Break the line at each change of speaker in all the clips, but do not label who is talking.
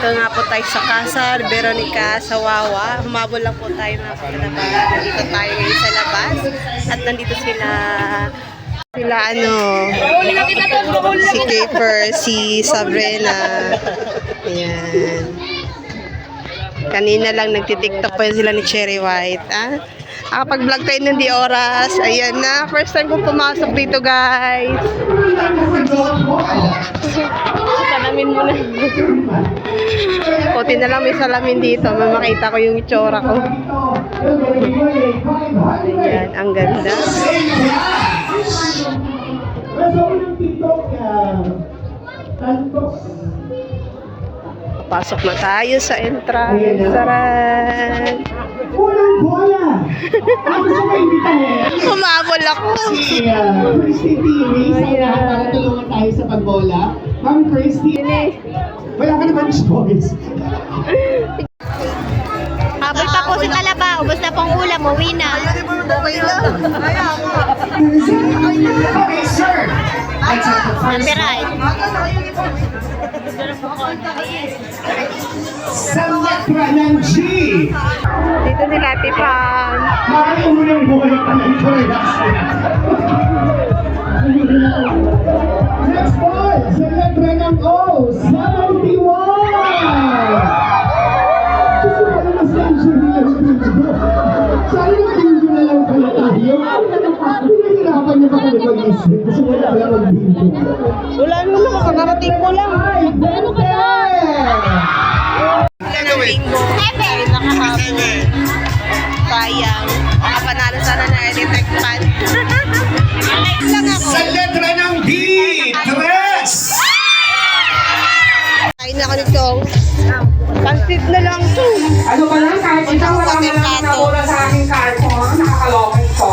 Dito nga po tayo sa Casa Veronica sa Wawa. Humabol lang po tayo mga kapatid. Nandito tayo ngayon sa labas. At nandito sila si Kaper, si Sabrina. Ayan. Kanina lang nagtitiktok pa yun sila ni Cherry White. Ah? Nakapag-vlog tayo ng di oras. Ayan na. First time kong pumasok dito, guys. Salamin mo na. Puti na lang may salamin dito. Mamakita ko yung itsura ko. Ayan. Ang ganda. Pasok na tayo sa entrance. Saran.
Unang bola! Ako sa maibitahin.
Humabol ako.
Si Christy TV. Nakakatulungan tayo sa pagbola. Ma'am Christy. Wala ka naman choice.
Habol pa po si Talaba. Ubus na pong ulam. Uwi na.
Okay lang.
Okay, sir. Let's have the first
Copyright.
sa letra ng G.
Dito nila, Tipan.
Maaari unang bola ka ng choice. Next ball, sa letra ng O. 71. Gusto ko na mas luxury lang video. Sana yung video na lang pala tayo. Pinahirapan niya ba kami mag-isip? Gusto ko na pala mag-video.
Wala naman, makakarating ko lang.
Ano ka na?
Wala ng bingo. Ay, nakahapon. Sayang. Nakapanalo sana na Editech Pan. Lang ako.
Sa letra ng D. 3.
Kain na ako nito. Pansit na lang to.
Ano ba lang, kahit isang wala na lang nabola sa aking cardboard, nakakaloka ito.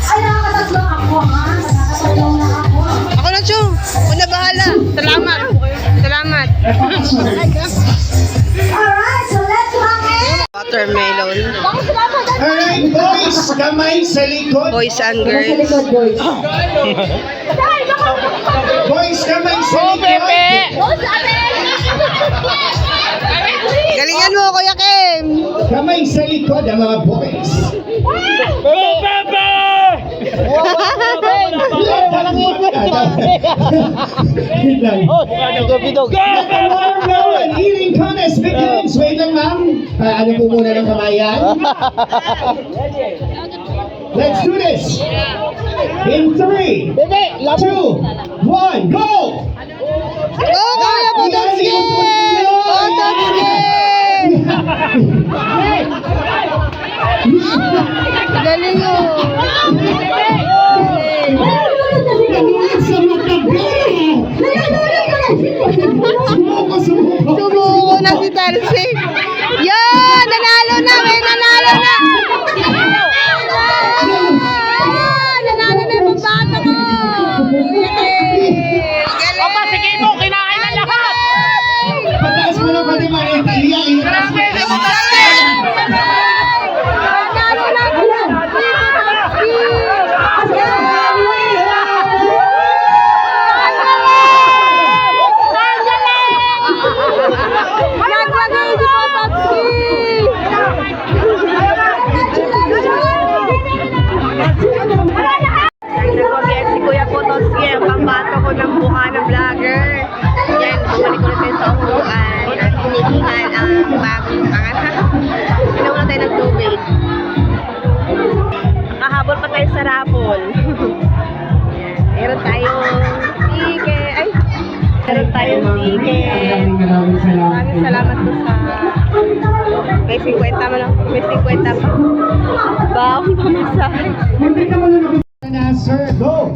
Ay, nakakatatlo ako ha. Nakakatatlo na ako.
Ako na, Chu. Una bahala. Salamat. Salamat.
Alright, so let's hang it.
Watermelon.
Alright, boys, kamay sa likod.
Boys and girls.
Boys, kamay sa likod.
Galingan mo, Kuya Kim.
Kamay sa likod ang mga boys. An eating contest begins. Wait lang, ma'am. Ano po muna ng kamayan? Let's do this. In 3, 2, 1, go!
Go, Kuya Podolski! Podolski! Galing mo. Sumuko na si Tarsi. Yan! Nanalo na! May nanalo na! Nanalo na yung pambato ko! Galing!
Sige mo, kinain na lahat!
Pataas mo lang pati mga Italia.
Nanalo na! Naglagay si Potowski! Nag-comment si Kuya Potowski, ang pambato ko ng buka ng vlogger. Yan, bumalik ko na tayo sa upuan at hinihingan ang bagong pangalan. Pinauna tayo ng tubig. Nakahabol pa tayo sa raffle. Yan, meron tayong ticket. Ay, meron tayong ticket. Maraming salamat po sa may 50 mo lang. May 50 pa. Bawang pamasahe.
Na, sir, go!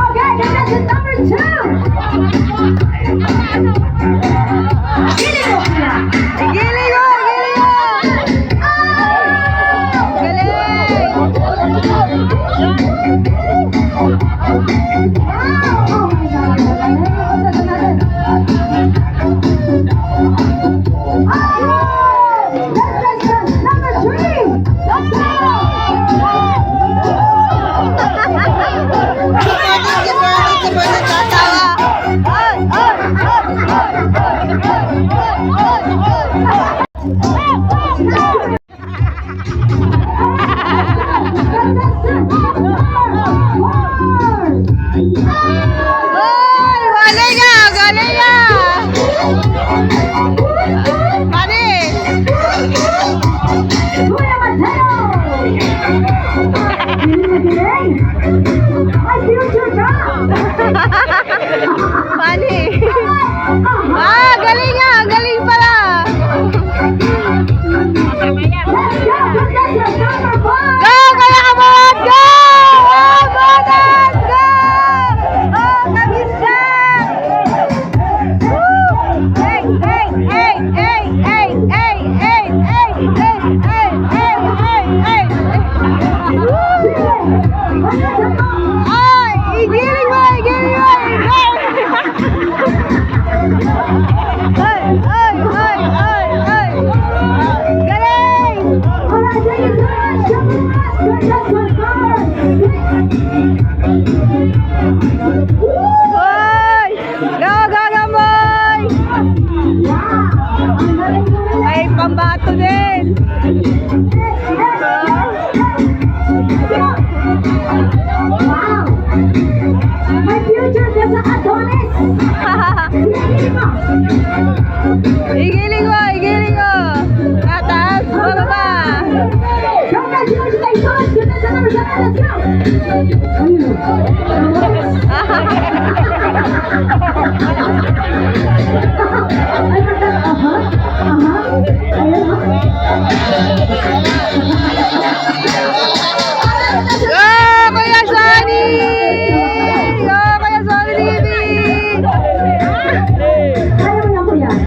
Okay, Giling mo sila.
Giling mo! Galing!
Oh my God. Contestant number 3. Let's go.
Ay, galing nga! Galing nga! Panis!
Kuya Mateo! Giling! My future ka!
Panis! Ah, galing nga! Galing pala!
Let's go! Contestant number 5!
Go! Kaya ka mo! Go! Oh, Bonas! Go! Oh, kabisyan! Woo! Hey! Hey! Hey! Hey! Hey! Hey! Hey! Hey! Hey! Hey! Hey! Hey! Hey! Ay! Igiling mo! Igiling mo! Ay! Ay! Ay! Ay! Ay! Galing!
Alright, thank you so much. Contestant number 6.
Hoy! Go! Go! Gamboy! Ay, pambato din!
Wow! My future is a Adonis!
Igiling mo! Igiling mo! Tataas! Bababa!
Congratulations! Contestant number 7,
Go! Kuya Sonny! Go! Kuya Sonny TV!
Ayaw mo na po yan.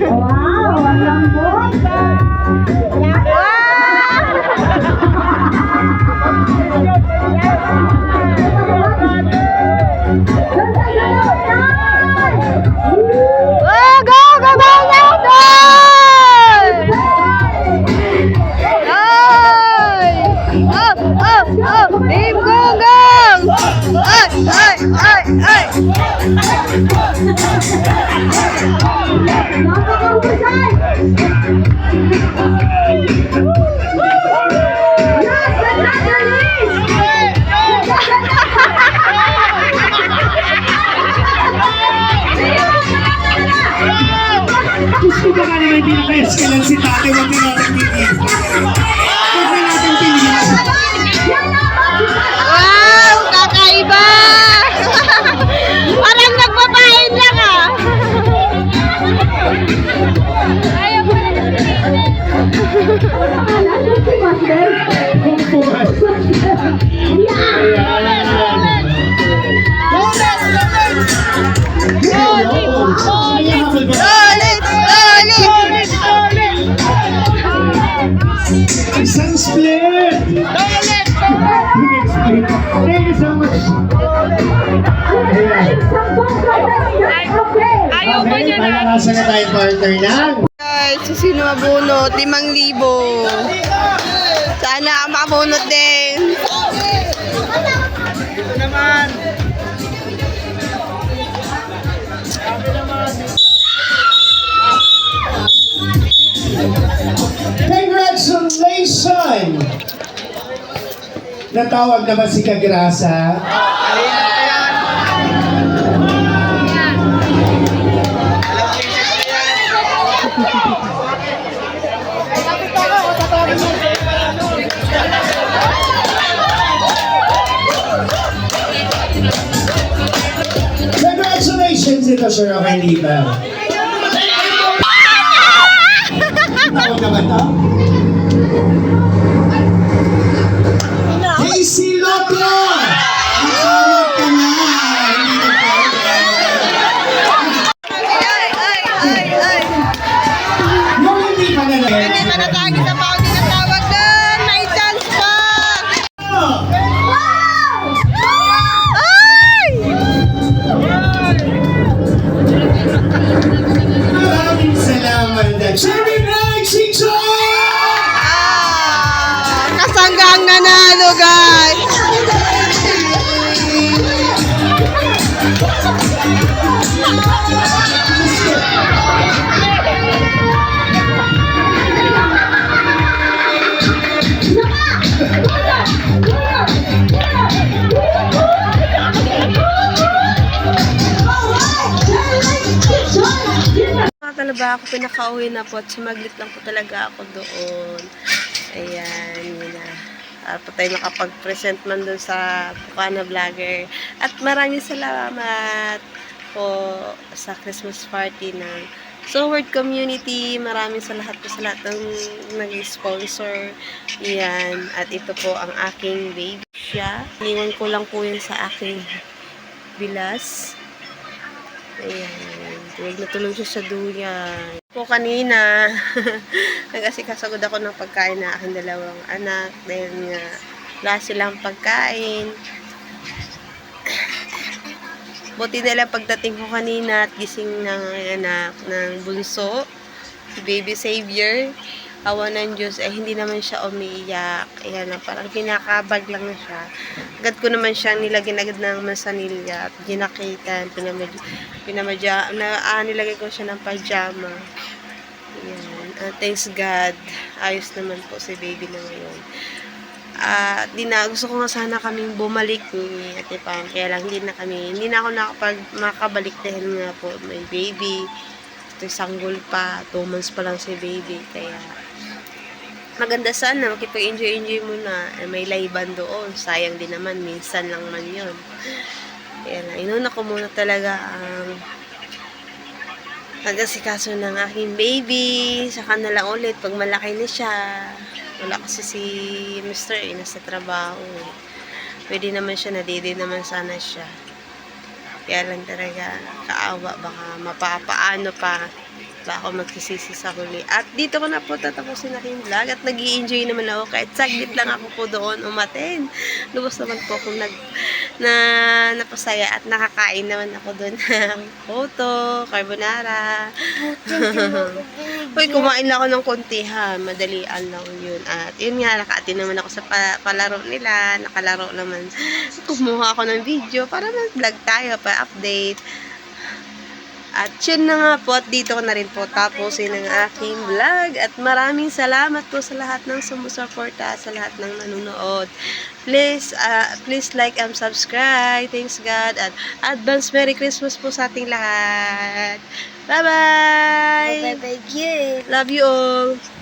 Wow! Ang lambot!
Oh, go! Gabay na ito! Ay! Oh! Oh! Oh! Team Gonggong! Ay! Ay! Ay! Ay!
Napakahusay! Last but not the least!
Gusto ba nga naman hindi naka-escalan si tate, wag na natin tingin. Wag na natin tingin.
Wow! Kakaiba! Parang nagpapain lang ah! Ayaw mo na Ulit! Ulit!
Isang split! Thank you so much.
Ayaw ba niya na?
Malakasan na tayo partner na.
Guys, so sino mabunot? 5,000. Sana mabunot din.
Congratulations! Natawag na ba si Kagrasa? Congratulations, ito Sir Okay, di ba? Tawag na ba ito? Casey Lotro! Tawag ka na! Hindi na
Talaga ako pinaka-uwi na po at sumaglit lang po talaga ako doon. Ayan, yun na. Para po tayo makapag-present man doon sa Bukana Vlogger. At maraming salamat po sa Christmas party ng Soward Community. Maraming sa lahat po sa lahat ng nag-sponsor. Yan. At ito po ang aking baby siya. Iniwan ko lang po yun sa aking bilas. Ayan. Tulog siya sa duyan. Po kanina, nag-asikasagod ako ng pagkain na aking dalawang anak. Dahil nga, wala silang pagkain. Buti nila pagdating ko kanina at gising ng anak ng bunso, si Baby Savior. Awa ng Diyos, hindi naman siya umiiyak. Ayan na, parang kinakabag lang na siya. Agad ko naman siyang nilagyan agad ng masanilya at ginakitan, nilagay ko siya ng pajama. Ayan. Thanks God, ayos naman po si baby na ngayon. Gusto ko nga sana kaming bumalik ni Ate Pam, kaya lang hindi na ako makabalik dahil nga po may baby. Ito sanggol pa, 2 months pa lang si baby, kaya maganda sana, makipag-enjoy muna. May laiban doon. Sayang din naman, minsan lang man yun. Kaya lang, inuna ko muna talaga ang nag-asikaso ng aking baby. Saka na lang ulit, pag malaki na siya. Wala kasi si Mr. nasa trabaho. Pwede naman siya, nadidi naman sana siya. Kaya lang talaga, kaawa, baka mapapaano pa. Ako magsisisi sa huli. At dito ko na po tatapusin aking vlog at nag-i-enjoy naman ako kahit saglit lang ako po doon umaten. Lubos naman po akong napasaya at nakakain naman ako doon ng photo, carbonara. Uy, kumain lang ako ng konti ha. Madalian lang yun. At yun nga, nakaatin naman ako sa palaro nila. Nakalaro naman. Kumuha ako ng video para mag-vlog tayo, pa-update. At yun na nga po, at dito ko na rin po tapusin ang aking vlog. At maraming salamat po sa lahat ng sumusuporta, sa lahat ng nanonood. Please like and subscribe. Thanks God. At advance Merry Christmas po sa ating lahat. Bye-bye!
Bye-bye,
Love you all!